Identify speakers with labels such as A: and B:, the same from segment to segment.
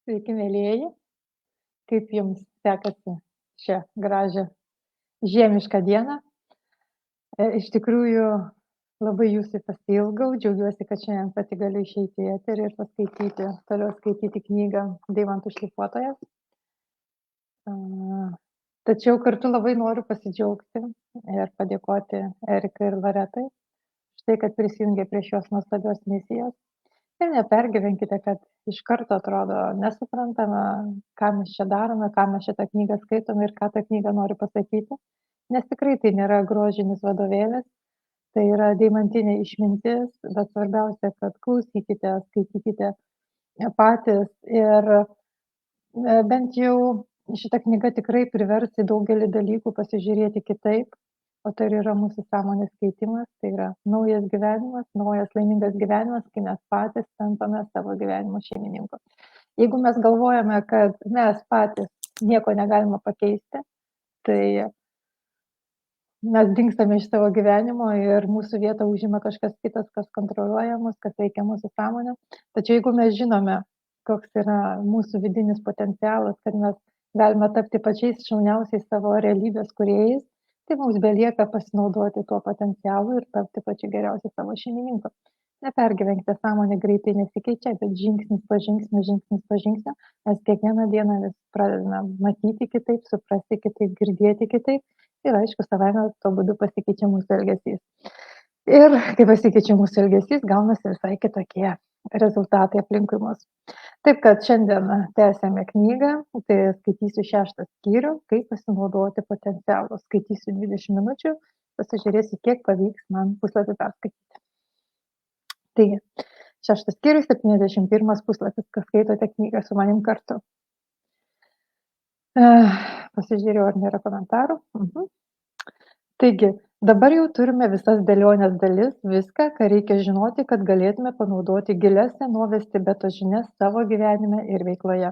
A: Sveiki, mielieji. Kaip jums sekasi šią gražią žiemišką dieną? Iš tikrųjų, labai jūsų pasiilgau. Džiaugiuosi, kad šiandien pati galiu išeiti į eterį ir toliau skaityti knygą Deimantų šlifuotojas. Tačiau kartu labai noriu pasidžiaugti ir padėkoti Erikai ir Loretai štai, kad prisijungė prie šios nuostabios misijos. Ir nepergyvenkite, kad iš karto atrodo nesuprantama, ką mes čia darome, ką mes šitą knygą skaitome ir ką ta knyga nori pasakyti. Nes tikrai tai nėra grožinis vadovėlis, tai yra deimantinė išmintis, bet svarbiausia, kad klausykite, skaitykite patys ir bent jau šita knyga tikrai privers į daugelį dalykų pasižiūrėti kitaip. O tai yra mūsų sąmonės keitimas, tai yra naujas gyvenimas, naujas laimingas gyvenimas, kai mes patys tampame savo gyvenimo šeimininku. Jeigu mes galvojame, kad mes patys nieko negalime pakeisti, tai mes dingstame iš savo gyvenimo ir mūsų vietą užima kažkas kitas, kas kontroliuoja mus, kas veikia mūsų sąmonę. Tačiau jeigu mes žinome, koks yra mūsų vidinis potencialas, kad mes galime tapti pačiais šauniausiais savo realybės kūrėjais, tai mums belieka pasinaudoti tuo potencialu ir tapti pačiu geriausiu savo šeimininku. Nepergyvenkite, sąmonė greitai nesikeičia, bet žingsnis po žingsnio, mes kiekvieną dieną vis pradedame matyti kitaip, suprasti kitaip, girdėti kitaip ir aišku, savaime tuo būdu pasikeičia mūsų elgesys. Ir kai pasikeičia mūsų elgesys, gaunasi visai kitokie rezultatai aplinkui mus. Taip, kad šiandien tęsėme knygą, tai skaitysiu 6 skyrių, kaip pasinaudoti potencialų. Skaitysiu 20 minučių, pasižiūrėsiu, kiek pavyks man puslapį perskaityti. Taigi, 6 skyrius, 71 puslapis, kas skaitote knygą su manim kartu. Pasižiūrėjau, ar nėra komentarų. Taigi, dabar jau turime visas dėlionės dalis, viską, ką reikia žinoti, kad galėtume panaudoti gilias senovės Tibeto žinias savo gyvenime ir veikloje.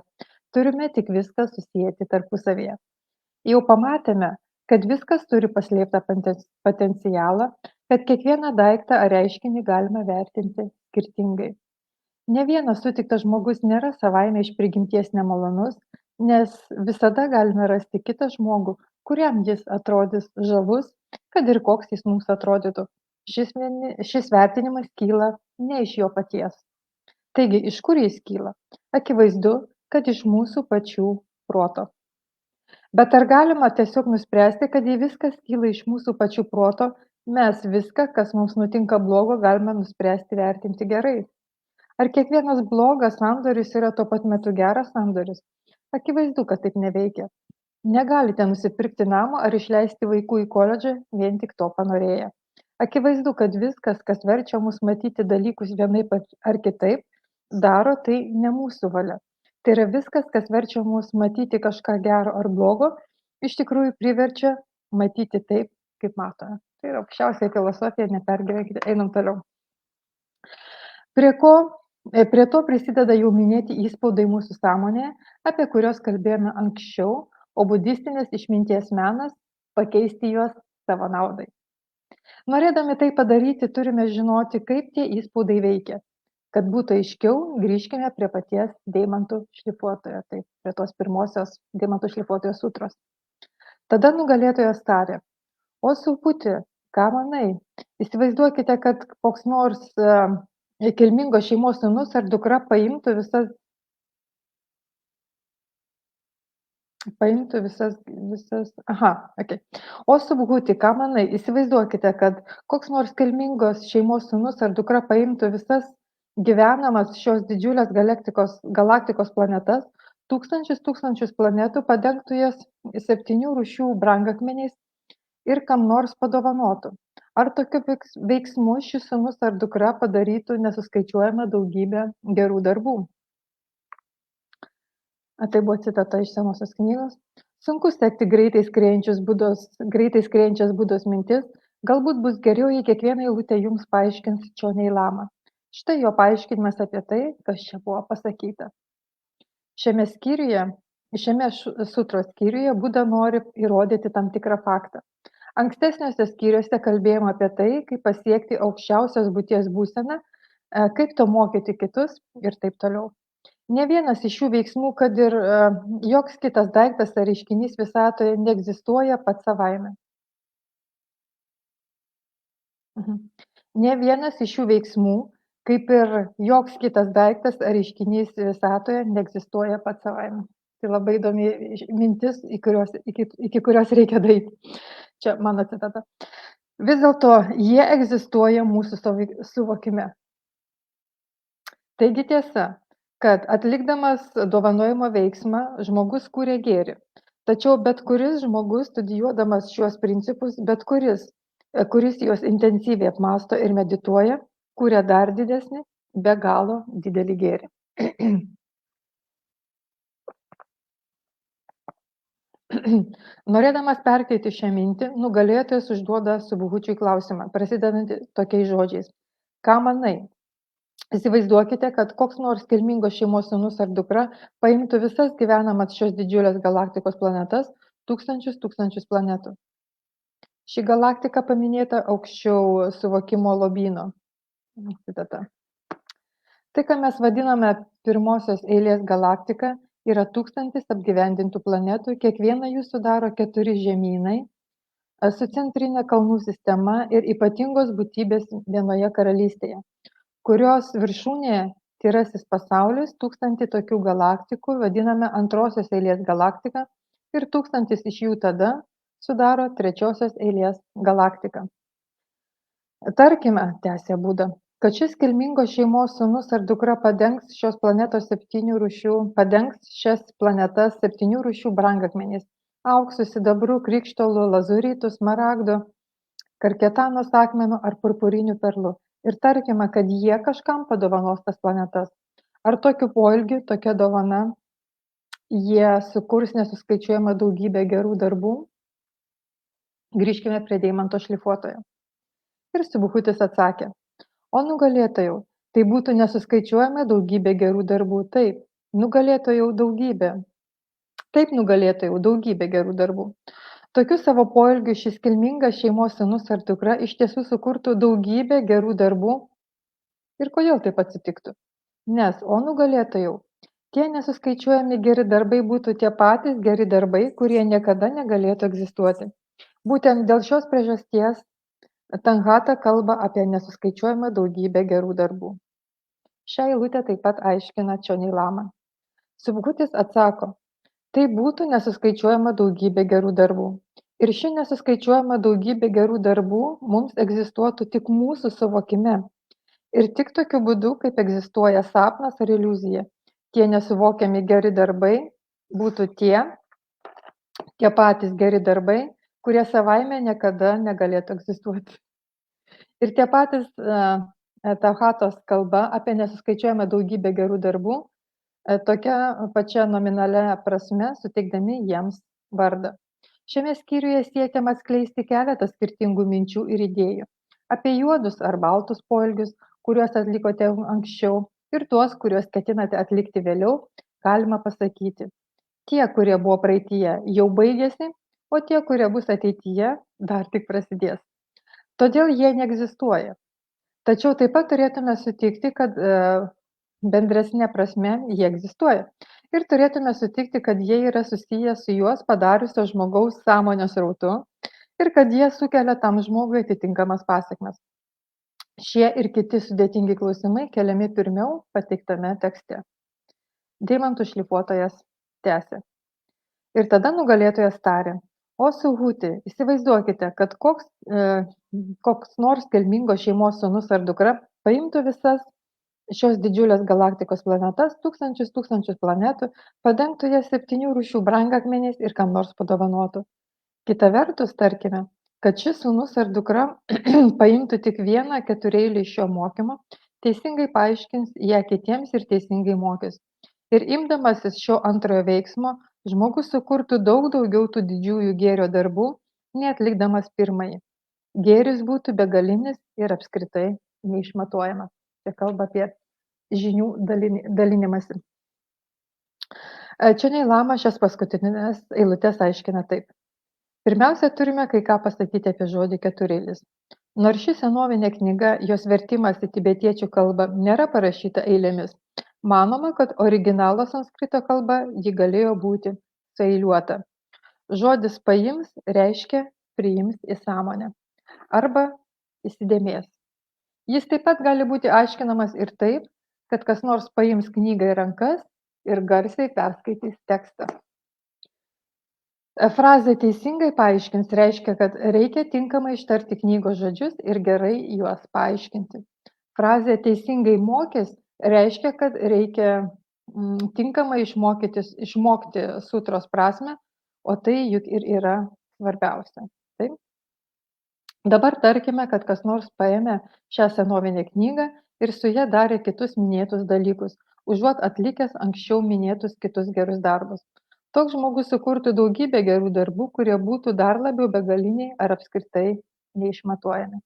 A: Turime tik viską susijęti tarpusavyje. Jau pamatėme, kad viskas turi paslėptą potencialą, kad kiekvieną daiktą ar reiškinį galime vertinti skirtingai. Ne vienas sutiktas žmogus nėra savaime iš prigimties nemalonus, nes visada galime rasti kitą žmogų, kuriam jis atrodys žavus, kad ir koks jis mums atrodytų. Šis vertinimas kyla ne iš jo paties. Taigi, iš kur jis kyla? Akivaizdu, kad iš mūsų pačių proto. Bet ar galima tiesiog nuspręsti, kad jei viskas kyla iš mūsų pačių proto, mes viską, kas mums nutinka blogo, galime nuspręsti vertinti gerai? Ar kiekvienas blogas sandoris yra tuo pat metu geras sandoris? Akivaizdu, kad taip neveikia. Negalite nusipirkti namo ar išleisti vaikų į koledžą vien tik to panorėję. Akivaizdu, kad viskas, kas verčia mus matyti dalykus vienaip ar kitaip, daro tai ne mūsų valia. Tai yra viskas, kas verčia mus matyti kažką gero ar blogo, iš tikrųjų priverčia matyti taip, kaip matome. Tai yra aukščiausia filosofija, nepergyvenkite, einam toliau. Prie to prisideda jau minėti įspaudai mūsų sąmonėje, apie kuriuos kalbėjome anksčiau, o budistinės išminties menas pakeisti juos savo naudai. Norėdami tai padaryti, turime žinoti, kaip tie įspaudai veikia. Kad būtų aiškiau, grįžkime prie paties deimantų šlifuotojo, tai prie tos pirmosios deimantų šlifuotojo sutros. Tada nugalėtojas tarė: o sulputi, ką manai? Įsivaizduokite, kad koks nors kilmingos šeimos sūnus ar dukra paimtų visas. O subhuti, ką manai? Įsivaizduokite, kad koks nors kilmingos šeimos sūnus ar dukra paimtų visas gyvenamas šios didžiulės galaktikos planetas, tūkstančius planetų, padengtų jas 7 rūšių brangakmeniais ir kam nors padovanotų. Ar tokiu veiksmu šis sūnus ar dukra padarytų nesuskaičiuojamą daugybę gerų darbų? Tai buvo citata iš senosios knygos. Sunku sekti greitai skriejančias Budos mintis. Galbūt bus geriau, jei kiekvieną eilutę jums paaiškins Čionei Lama. Štai jo paaiškinimas apie tai, kas čia buvo pasakyta. Šiame sutros skyriuje Buda nori įrodyti tam tikrą faktą. Ankstesniuose skyriuose kalbėjome apie tai, kaip pasiekti aukščiausios būties būseną, kaip to mokyti kitus ir taip toliau. Ne vienas iš šių veiksmų, kad ir joks kitas daiktas ar reiškinys visatoje neegzistuoja pats savaime. Mhm. Ne vienas iš šių veiksmų, kaip ir joks kitas daiktas ar reiškinys visatoje neegzistuoja pats savaime. Tai labai įdomi mintis, iki kurios reikia daryti. Čia mano citata. Vis dėlto jie egzistuoja mūsų suvokime. Taigi tiesa, kad atlikdamas dovanojimo veiksmą žmogus kūrė gėrį. Tačiau bet kuris žmogus, studijuodamas šiuos principus, kuris juos intensyviai apmąsto ir medituoja, kūrė dar didesnį, be galo didelį gėrį. Norėdamas perteikti šią mintį, nugalėtojas užduoda Subhučiui klausimą, prasidedantį tokiais žodžiais. Ką manai? Įsivaizduokite, kad koks nors kilmingos šeimos sūnus ar dukra paimtų visas gyvenamas šios didžiulės galaktikos planetas, tūkstančius planetų. Ši galaktika paminėta aukščiau suvokimo lobyno. Citata. Tai, ką mes vadiname pirmosios eilės galaktika, yra 1000 apgyvendintų planetų, kiekvieną jų sudaro 4 žemynai, su centrinė kalnų sistema ir ypatingos būtybės vienoje karalystėje, kurios viršūnėje tyrasis pasaulis, 1000 tokių galaktikų vadiname antrosios eilės galaktika ir 1000 iš jų tada sudaro trečiosios eilės galaktiką. Tarkime, tęsė Buda, kad šis kilmingos šeimos sūnus ar dukra padengs šias planetas 7 rūšių brangakmeniais – auksu, sidabru, krikštolu, lazuritu, smaragdu, karketanos akmenu ar purpuriniu perlu. Ir tarkime, kad jie kažkam padovanos tas planetas. Ar tokiu poelgiu, tokia dovana, jie sukurs nesuskaičiuojama daugybę gerų darbų? Grįžkime prie deimanto šlifuotojo. Ir Subhutis atsakė, o nugalėtojau, tai būtų nesuskaičiuojama daugybė gerų darbų. Taip, nugalėtojau daugybė gerų darbų. Tokiu savo poelgiu šis kilmingas šeimos sūnus ar dukra iš tiesų sukurtų daugybę gerų darbų. Ir kodėl taip atsitiktų? Nes, o nugalėtojau, tie nesuskaičiuojami geri darbai būtų tie patys geri darbai, kurie niekada negalėtų egzistuoti. Būtent dėl šios priežasties Tanhata kalba apie nesuskaičiuojamą daugybę gerų darbų. Šią eilutę taip pat aiškina Čionei Lama. Subhutis atsako, tai būtų nesuskaičiuojama daugybė gerų darbų. Ir ši nesuskaičiuojama daugybė gerų darbų mums egzistuotų tik mūsų suvokime. Ir tik tokiu būdu, kaip egzistuoja sapnas ar iliuzija, tie nesuvokiami geri darbai būtų tie patys geri darbai, kurie savaime niekada negalėtų egzistuoti. Ir tie patys Tanhatos kalba apie nesuskaičiuojamą daugybę gerų darbų, tokia pačia nominalia prasme suteikdami jiems vardą. Šiame skyriuje siekiama atskleisti keletą skirtingų minčių ir idėjų apie juodus ar baltus poelgius, kuriuos atlikote anksčiau, ir tuos, kuriuos ketinate atlikti vėliau, galima pasakyti. Tie, kurie buvo praeityje, jau baigėsi, o tie, kurie bus ateityje, dar tik prasidės. Todėl jie neegzistuoja. Tačiau taip pat turėtume sutikti, kad bendresnė prasme jie egzistuoja. Ir turėtume sutikti, kad jie yra susiję su juos padariusio žmogaus sąmonės srautu ir kad jie sukelia tam žmogui atitinkamas pasekmes. Šie ir kiti sudėtingi klausimai keliami pirmiau pateiktame tekste. Deimantų šlifuotojas tęsė. Ir tada nugalėtojas tarė, o Subhuti, įsivaizduokite, kad koks nors kilmingos šeimos sūnus ar dukra paimtų visas šios didžiulės galaktikos planetas, tūkstančius planetų, padengtų jas 7 rūšių brangakmeniais ir kam nors padovanotų. Kita vertus, tarkime, kad šis sūnus ar dukra paimtų tik vieną 4-eilį šio mokymo, teisingai paaiškins ją kitiems ir teisingai mokys. Ir imdamasis šio antrojo veiksmo, žmogus sukurtų daug daugiau tų didžiųjų gėrio darbų, neatlikdamas pirmąjį. Gėris būtų begalinis ir apskritai neišmatuojamas. Čia kalba apie žinių dalinimąsi. Čionei Lama šias paskutinės eilutes aiškina taip. Pirmiausia, turime kai ką pasakyti apie žodį 4-eilis. Nors ši senovinė knyga, jos vertimas į tibetiečių kalbą nėra parašyta eilėmis, Manoma, kad originalo sanskrito kalba ji galėjo būti sueiliuota. Žodis paims reiškia priims į sąmonę arba įsidėmės. Jis taip pat gali būti aiškinamas ir taip, kad kas nors paims knygą į rankas ir garsiai perskaitys tekstą. Frazė teisingai paaiškins reiškia, kad reikia tinkamai ištarti knygos žodžius ir gerai juos paaiškinti. Frazė teisingai mokys reiškia, kad reikia tinkamai išmokti sutros prasme, o tai juk ir yra svarbiausia. Taip? Dabar tarkime, kad kas nors paėmė šią senovinę knygą ir su ja darė kitus minėtus dalykus, užuot atlikęs anksčiau minėtus kitus gerus darbus. Toks žmogus sukurtų daugybę gerų darbų, kurie būtų dar labiau begaliniai ar apskritai neišmatuojami.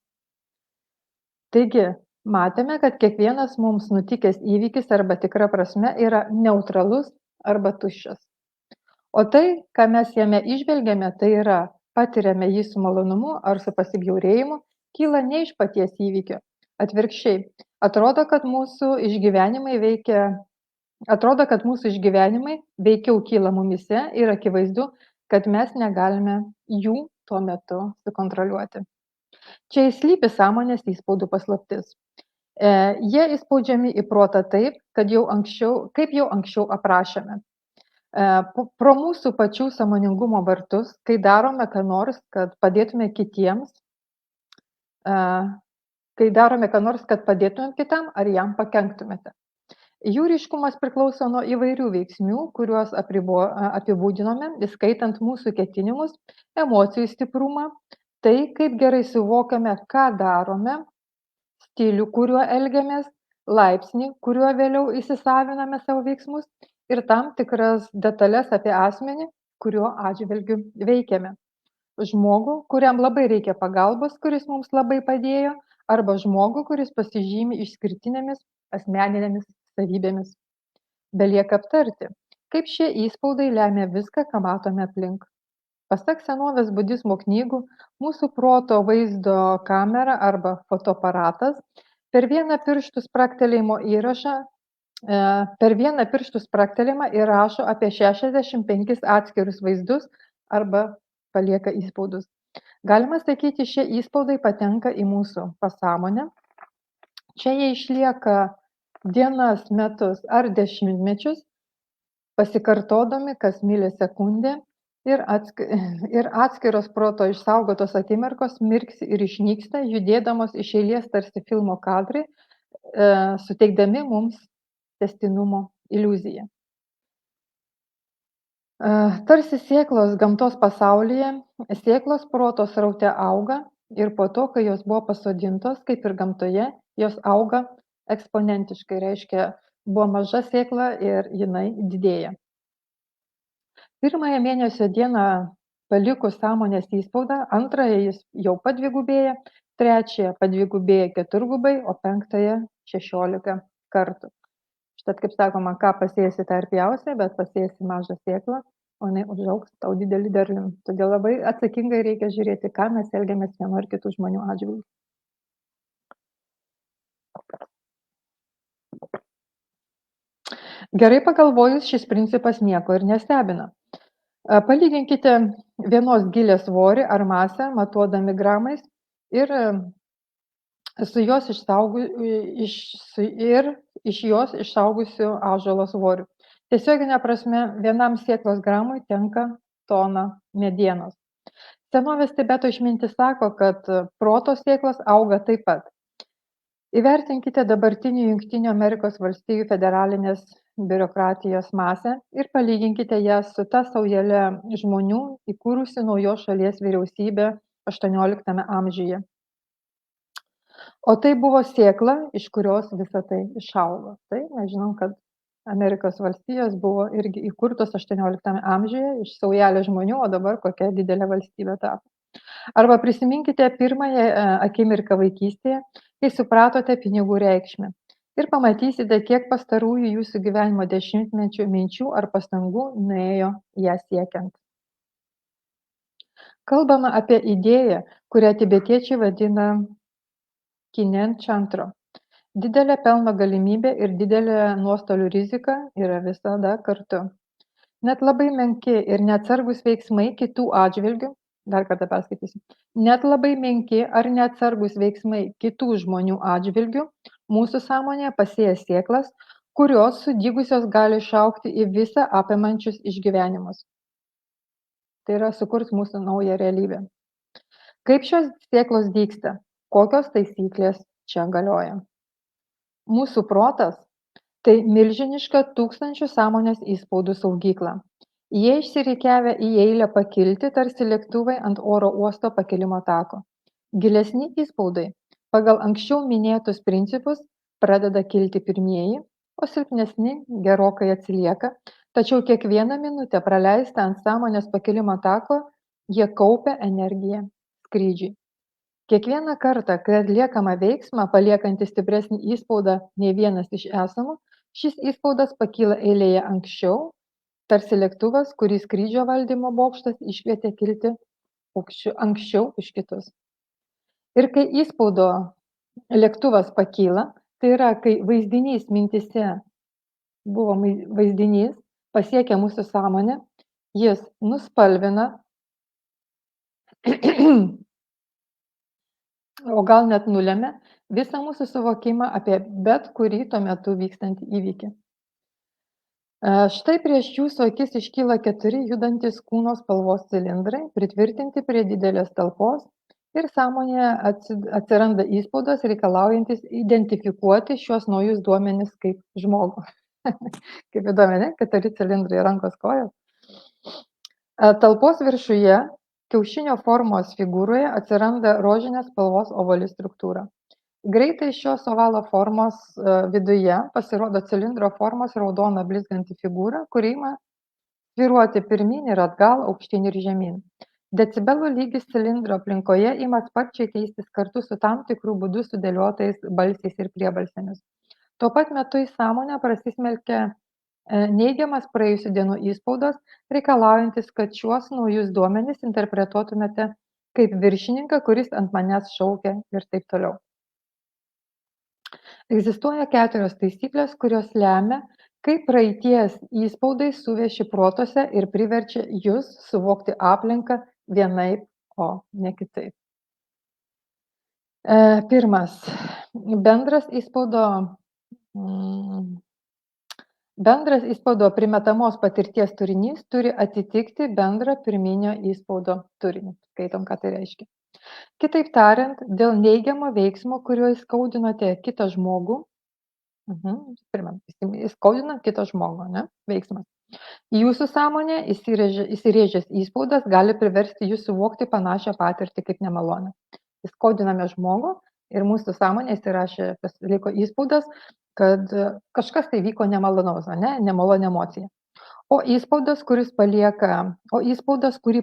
A: Taigi, matėme, kad kiekvienas mums nutikęs įvykis arba tikra prasme yra neutralus arba tuščias. O tai, ką mes jame išvelgiame, tai yra patiriame jį su malonumu ar su pasibjaurėjimu, kyla ne iš paties įvykio. Atvirkščiai, atrodo, kad mūsų išgyvenimai veikiau kyla mumise ir akivaizdu, kad mes negalime jų tuo metu sukontroliuoti. Čia įslypi sąmonės įspaudų paslaptis. Jie įspaudžiami į protą taip, kaip jau anksčiau aprašėme. Pro mūsų pačių sąmoningumo vartus, kai darome ką nors, kad padėtume kitiems, kitam ar jam pakenktumėte. Jų ryškumas priklauso nuo įvairių veiksnių, kuriuos apibūdinome, įskaitant mūsų ketinimus, emocijų stiprumą, tai kaip gerai suvokiame, ką darome, stilių, kuriuo elgiamės, laipsnį, kuriuo vėliau įsisaviname savo veiksmus ir tam tikras detalės apie asmenį, kuriuo atžvilgiu veikiame. Žmogų, kuriam labai reikia pagalbos, kuris mums labai padėjo, arba žmogų, kuris pasižymi išskirtinėmis asmeninėmis savybėmis. Belieka aptarti, kaip šie įspaudai lemia viską, ką matome aplink. Pasak senovės budizmo knygų, mūsų proto vaizdo kamera arba fotoaparatas per vieną pirštų spragtelėjimą įrašo apie 65 atskirus vaizdus arba palieka įspaudus. Galima sakyti, šie įspaudai patenka į mūsų pasąmonę. Čia jie išlieka dienas, metus ar dešimtmečius, pasikartodami kas milisekundę ir atskiros proto išsaugotos akimirkos mirksi ir išnyksta, judėdamos iš eilės tarsi filmo kadrai, suteikdami mums tęstinumo iliuziją. Tarsi sėklos gamtos pasaulyje, sėklos proto sraute auga ir po to, kai jos buvo pasodintos, kaip ir gamtoje, jos auga eksponentiškai, reiškia, buvo maža sėkla ir jinai didėja. Pirmąją mėnesio dieną palikus sąmonės įspaudą, antrąją jis jau padvigubėja, trečiąją padvigubėja 4-gubai, o 5-ąją 16 kartų. Štat, kaip sakoma, ką pasėsi, tą ir pjausi, bet pasėsi mažą sėklą, o jinai užaugs tau didelį derlių. Todėl labai atsakingai reikia žiūrėti, ką mes elgiamės vienu ar kitų žmonių atžvilgiu. Gerai pagalvojus, šis principas nieko ir nestebina. Palyginkite vienos gilės svorį ar masę, matuodami gramais ir iš jos išaugusių ąžuolo svorių. Tiesioginė prasme, vienam sėklos gramui tenka tona medienos. Senovės Tibeto išmintis sako, kad proto sėklos auga taip pat. Įvertinkite dabartinių Jungtinių Amerikos valstijų federalinės biurokratijos masę ir palyginkite ją su ta saujelė žmonių įkūrusių naujos šalies vyriausybę 18 amžiuje. O tai buvo sėkla, iš kurios visa tai išaugo. Tai mes žinom, kad Amerikos valstijos buvo irgi įkurtos 18 amžiuje iš saujelė žmonių, o dabar kokia didelė valstybė tapo. Arba prisiminkite pirmąją akimirką vaikystėje, kai supratote pinigų reikšmę. Ir pamatysite, kiek pastarųjų jūsų gyvenimo dešimtmečių minčių ar pastangų nuėjo ją siekiant. Kalbama apie idėją, kurią tibetiečiai vadina Kinen Chantro. Didelė pelno galimybė ir didelė nuostolių rizika yra visada kartu. Net labai menki ir neatsargūs veiksmai kitų atžvilgių, dar kartą perskaitysiu, net labai menki ar neatsargūs veiksmai kitų žmonių atžvilgių mūsų sąmonėje pasėja sėklas, kurios sudygusios gali išaugti į visą apimančius išgyvenimus. Tai yra sukurs mūsų naują realybę. Kaip šios sėklos dygsta? Kokios taisyklės čia galioja? Mūsų protas tai milžiniška tūkstančių sąmonės įspaudų saugykla. Jie išsirikiavę į eilę pakilti tarsi lėktuvai ant oro uosto pakilimo tako. Gilesni įspaudai pagal anksčiau minėtus principus pradeda kilti pirmieji, o silpnesni gerokai atsilieka, tačiau kiekvieną minutę praleistą ant sąmonės pakilimo tako jie kaupia energiją skrydžiui. Kiekvieną kartą, kai atliekama veiksmą, paliekanti stipresnį įspaudą nei vienas iš esamų, šis įspaudas pakyla eilėje anksčiau, tarsi lėktuvas, kurį skrydžio valdymo bokštas iškvietė kilti anksčiau už kitus. Ir kai įspaudo lėktuvas pakyla, tai yra, kai vaizdinys mintise buvo vaizdinys, pasiekia mūsų sąmonę, jis nuspalvina, o gal net nulemia visą mūsų suvokimą apie bet kurį tuo metu vykstantį įvykį. Štai prieš jūsų akis iškyla 4 judantis kūno spalvos cilindrai, pritvirtinti prie didelės talpos ir sąmonėje atsiranda įspaudas reikalaujantis identifikuoti šiuos naujus duomenis kaip žmogų. Kaip įdomu, ne? 4 cilindrai rankos kojos. Talpos viršuje kiaušinio formos figūroje atsiranda rožinės spalvos ovali struktūra. Greitai šios ovalo formos viduje pasirodo cilindro formos raudona blizganti figūra, kuri ima svyruoti pirmyn ir atgal, aukštyn ir žemyn. Decibelų lygis cilindro aplinkoje ima sparčiai keistis kartu su tam tikrų būdų sudėliotais balsiais ir priebalsėmis. Tuo pat metu į sąmonę prasismelkia neigiamas praėjusių dienų įspaudas, reikalaujantis, kad šiuos naujus duomenis interpretuotumėte kaip viršininką, kuris ant manęs šaukia ir taip toliau. Egzistuoja 4 taisyklės, kurios lemia, kaip praeities įspaudai suveši protuose ir priverčia jus suvokti aplinką vienaip, o ne kitaip. Pirmas. Bendras įspaudo primetamos patirties turinys turi atitikti bendrą pirminio įspaudo turinį. Skaitom, ką tai reiškia. Kitaip tariant, dėl neigiamo veiksmo, kuriuo įskaudinote kitą žmogų, įskaudina kitą žmogų, ne? Veiksmas. Jūsų sąmonė įsirėžęs įspaudas gali priversti jūs suvokti panašią patirtį kaip nemalonę. Įskaudiname žmogų ir mūsų sąmonė įsirašė, liko įspaudas, kad kažkas tai vyko nemalonaus, ne? Nemaloni emocija. O įspaudas, kurį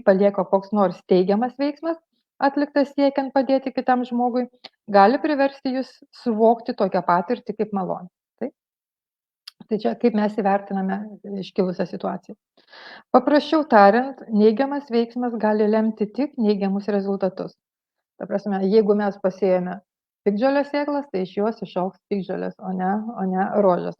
A: palieka koks nors teigiamas veiksmas, atliktas siekiant padėti kitam žmogui, gali priversti jūs suvokti tokią patirtį kaip malonę. Tai čia kaip mes įvertiname iškilusią situaciją. Paprasčiau tariant, neigiamas veiksmas gali lemti tik neigiamus rezultatus. Ta prasme, jeigu mes pasėjame piktžolės sėklas, tai iš jos išaugs piktžolės, o ne rožės.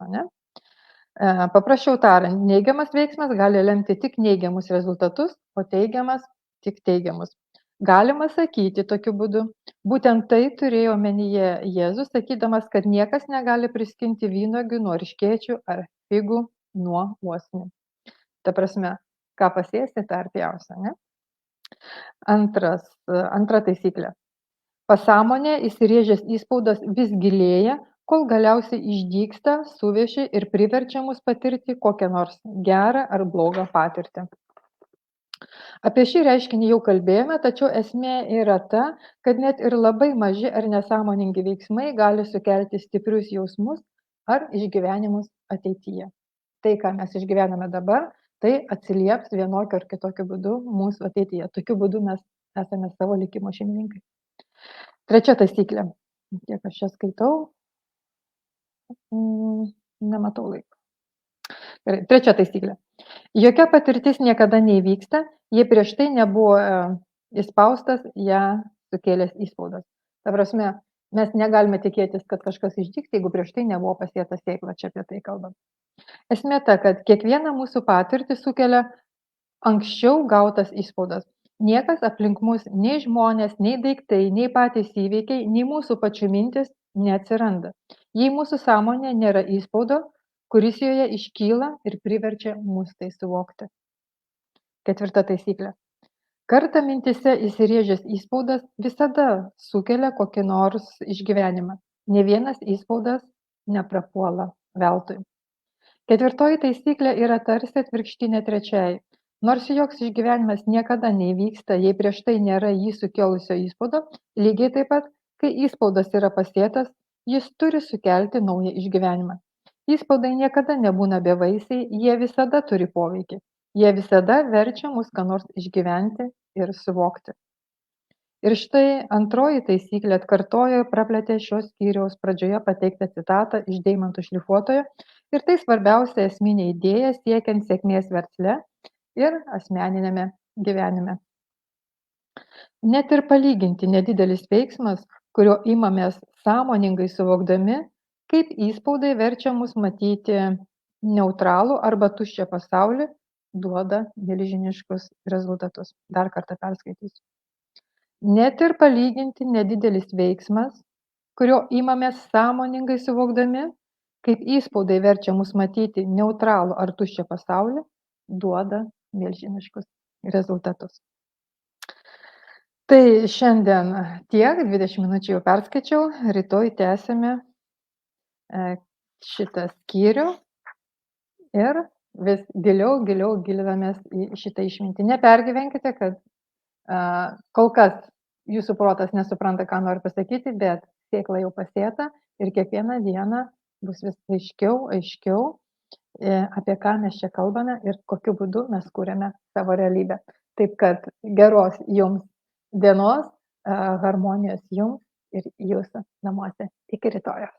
A: Paprasčiau tariant, neigiamas veiksmas gali lemti tik neigiamus rezultatus, o teigiamas tik teigiamus. Galima sakyti tokiu būdu, būtent tai turėjo omenyje Jėzus, sakydamas, kad niekas negali priskinti vynuogių nuo erškėčių ar figų nuo uosnių. Ta prasme, ką pasėsi, tą artimiausia, ne? Antra taisyklė. Pasąmonė įsirėžęs įspaudas vis gilėja, kol galiausiai išdygsta, suveši ir priverčia mus patirti kokią nors gerą ar blogą patirtį. Apie šį reiškinį jau kalbėjome, tačiau esmė yra ta, kad net ir labai maži ar nesąmoningi veiksmai gali sukelti stiprius jausmus ar išgyvenimus ateityje. Tai, ką mes išgyvename dabar, tai atsilieps vienokiu ar kitokiu būdu mūsų ateityje. Tokiu būdu mes esame savo likimo šeimininkai. Trečia taisyklė. Kiek aš čia skaitau? Nematau laiko. Gerai, trečia taisyklė. Jokia patirtis niekada neįvyksta, jei prieš tai nebuvo įspaustas ją sukėlęs įspaudas. Ta prasme, Mes negalime tikėtis, kad kažkas išdygs, jeigu prieš tai nebuvo pasėta sėkla, čia apie tai kalbam. Esmė ta, kad kiekviena mūsų patirtį sukelia anksčiau gautas įspaudas. Niekas aplink mus, nei žmonės, nei daiktai, nei patys įvykiai, nei mūsų pačių mintis neatsiranda. Jei mūsų sąmonė nėra įspaudo, kuris joje iškyla ir priverčia mus tai suvokti. 4 taisyklė. Kartą mintise įsirėžęs įspaudas visada sukelia kokį nors išgyvenimą. Ne vienas įspaudas neprapuola veltui. 4 taisyklė yra tarsi atvirkštinė 3. Nors joks išgyvenimas niekada neįvyksta, jei prieš tai nėra jį sukėlusio įspaudo, lygiai taip pat, kai įspaudas yra pasėtas, jis turi sukelti naują išgyvenimą. Įspaudai niekada nebūna bevaisiai, jie visada turi poveikį. Jie visada verčia mus ką nors išgyventi ir suvokti. Ir štai 2 taisyklė atkartojo ir praplėtė šios skyriaus pradžioje pateiktą citatą iš Deimantų šlifuotojo, ir tai svarbiausia esminė idėja siekiant sėkmės versle ir asmeniniame gyvenime. Net ir palyginti nedidelis veiksmas, kurio imamės sąmoningai suvokdami, kaip įspaudai verčia mus matyti neutralų arba tuščią pasaulį, duoda milžiniškus rezultatus. Dar kartą perskaitysiu. Net ir palyginti nedidelis veiksmas, kurio imamės sąmoningai suvokdami, kaip įspaudai verčia mus matyti neutralų ar tuščią pasaulį, duoda milžiniškus rezultatus. Tai šiandien tiek, 20 minučių jau perskaičiau, rytoj tęsime šitą skyrių ir vis giliau gilinamės į šitą išmintį. Nepergyvenkite, kad kol kas jūsų protas nesupranta, ką noriu pasakyti, bet sėkla jau pasėta ir kiekvieną dieną bus vis aiškiau, apie ką mes čia kalbame ir kokiu būdu mes kūrėme savo realybę. Taip kad geros jums dienos, harmonijos jums ir jūsų namuose. Iki rytojaus.